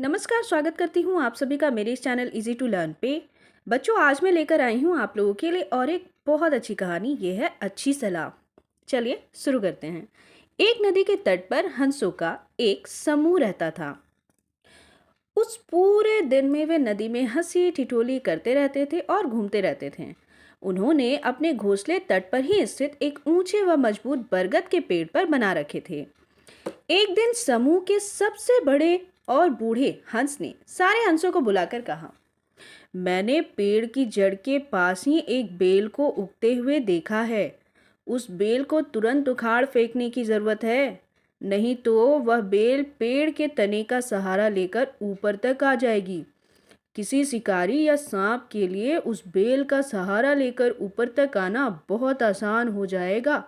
नमस्कार, स्वागत करती हूँ आप सभी का मेरे इस चैनल इजी टू लर्न पे। बच्चों, आज मैं लेकर आई हूँ आप लोगों के लिए और एक बहुत अच्छी कहानी। ये है अच्छी सलाह। चलिए शुरू करते हैं। एक नदी के तट पर हंसों का एक समूह रहता था। उस पूरे दिन में वे नदी में हंसी ठिठोली करते रहते थे और घूमते रहते थे। उन्होंने अपने घोंसले तट पर ही स्थित एक ऊंचे व मजबूत बरगद के पेड़ पर बना रखे थे। एक दिन समूह के सबसे बड़े और बूढ़े हंस ने सारे हंसों को बुलाकर कहा, मैंने पेड़ की जड़ के पास ही एक बेल को उगते हुए देखा है। उस बेल को तुरंत उखाड़ फेंकने की जरूरत है, नहीं तो वह बेल पेड़ के तने का सहारा लेकर ऊपर तक आ जाएगी। किसी शिकारी या सांप के लिए उस बेल का सहारा लेकर ऊपर तक आना बहुत आसान हो जाएगा।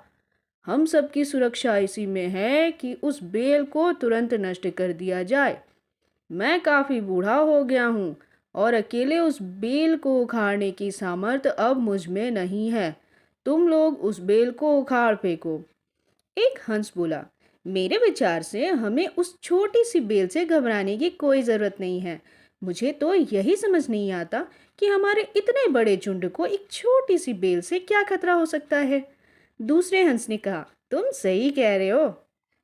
हम सबकी सुरक्षा इसी में है कि उस बेल को तुरंत नष्ट कर दिया जाए। मैं काफी बूढ़ा हो गया हूँ और अकेले उस बेल को उखाड़ने की सामर्थ्य अब मुझ में नहीं है। तुम लोग उस बेल को उखाड़ फेंको। एक हंस बोला, मेरे विचार से हमें उस छोटी सी बेल से घबराने की कोई जरूरत नहीं है। मुझे तो यही समझ नहीं आता कि हमारे इतने बड़े झुंड को एक छोटी सी बेल से क्या खतरा हो सकता है। दूसरे हंस ने कहा, तुम सही कह रहे हो।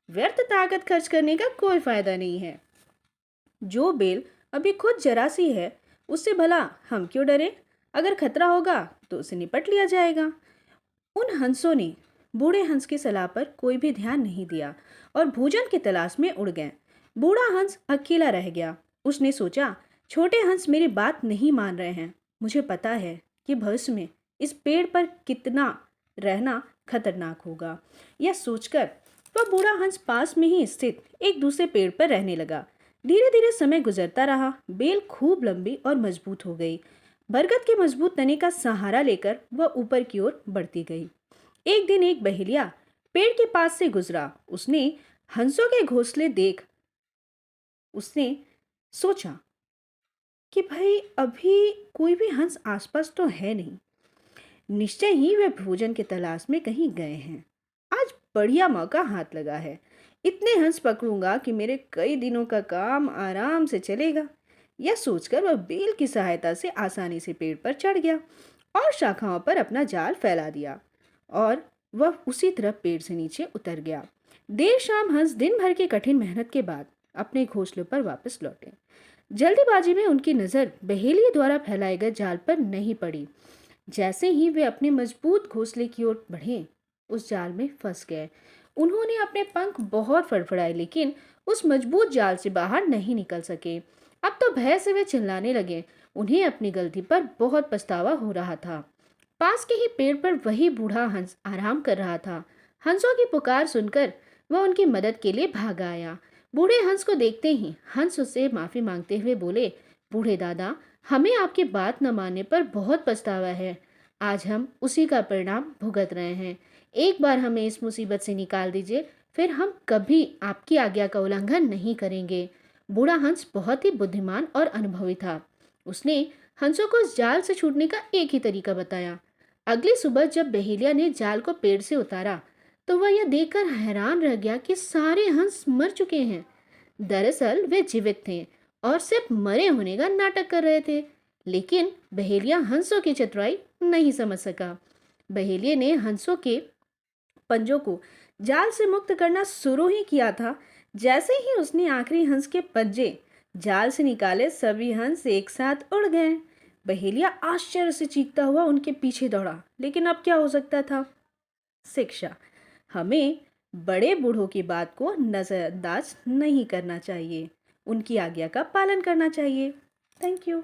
व्यर्थ ताकत खर्च करने का कोई फायदा नहीं है। जो बेल अभी खुद जरा सी है, उससे भला हम क्यों डरें? अगर खतरा होगा तो उसे निपट लिया जाएगा। उन हंसों ने बूढ़े हंस की सलाह पर कोई भी ध्यान नहीं दिया और भोजन की तलाश में उड़ गए। बूढ़ा हंस अकेला रह गया। उसने सोचा, छोटे हंस मेरी बात नहीं मान रहे हैं। मुझे पता है कि भविष्य में इस पेड़ पर कितना रहना खतरनाक होगा। यह सोचकर वह बूढ़ा हंस पास में ही स्थित एक दूसरे पेड़ पर रहने लगा। धीरे धीरे समय गुजरता रहा। बेल खूब लंबी और मजबूत हो गई। बरगद के मजबूत तने का सहारा लेकर वह ऊपर की ओर बढ़ती गई। एक दिन एक बहेलिया पेड़ के पास से गुजरा। उसने हंसों के घोंसले देख उसने सोचा कि भाई अभी कोई भी हंस आसपास तो है नहीं। निश्चय ही वे भोजन की तलाश में कहीं गए हैं। आज बढ़िया मौका हाथ लगा है। इतने हंस पकड़ूंगा कि मेरे कई दिनों का काम आराम से चलेगा। यह सोचकर वह बेल की सहायता से आसानी से पेड़ पर चढ़ गया और शाखाओं पर अपना जाल फैला दिया और वह उसी तरह पेड़ से नीचे उतर गया। देर शाम हंस दिन भर की कठिन मेहनत के बाद अपने घोंसले पर वापस लौटे। जल्दीबाजी में उनकी नजर बहेलिए द्वारा फैलाए गए जाल पर नहीं पड़ी। जैसे ही वे अपने मजबूत घोंसले की ओर बढ़े, उस जाल में फंस गए। उन्होंने अपने पंख बहुत फड़फड़ाए, लेकिन उस मजबूत जाल से बाहर नहीं निकल सके। अब तो भय से वे चिल्लाने लगे। उन्हें अपनी गलती पर बहुत पछतावा हो रहा था। पास के ही पेड़ पर वही बूढ़ा हंस आराम कर रहा था। हंसों की पुकार सुनकर वह उनकी मदद के लिए भाग आया। बूढ़े हंस को देखते ही हंस उससे माफी मांगते हुए बोले, बूढ़े दादा, हमें आपकी बात न मानने पर बहुत पछतावा है। आज हम उसी का परिणाम भुगत रहे हैं। एक बार हमें इस मुसीबत से निकाल दीजिए, फिर हम कभी आपकी आज्ञा का उल्लंघन नहीं करेंगे। बूढ़ा हंस बहुत ही बुद्धिमान और अनुभवी था। उसने हंसों को इस जाल से छूटने का एक ही तरीका बताया। अगली सुबह जब बहेलिया ने जाल को पेड़ से उतारा, तो वह यह देखकर हैरान रह गया कि सारे हंस मर चुके हैं। दरअसल वे जीवित थे और सिर्फ मरे होने का नाटक कर रहे थे। लेकिन बहेलिया हंसों की चतुराई नहीं समझ सका। बहेलिया ने हंसों के पंजों को जाल से मुक्त करना शुरू ही किया था। जैसे ही उसने आखिरी हंस के पंजे जाल से निकाले, सभी हंस एक साथ उड़ गए। बहेलिया आश्चर्य से चीखता हुआ उनके पीछे दौड़ा, लेकिन अब क्या हो सकता था? शिक्षा। हमें बड़े बूढ़ों की बात को नजरअंदाज नहीं करना चाहिए। उनकी आज्ञा का पालन करना चाहिए। Thank you.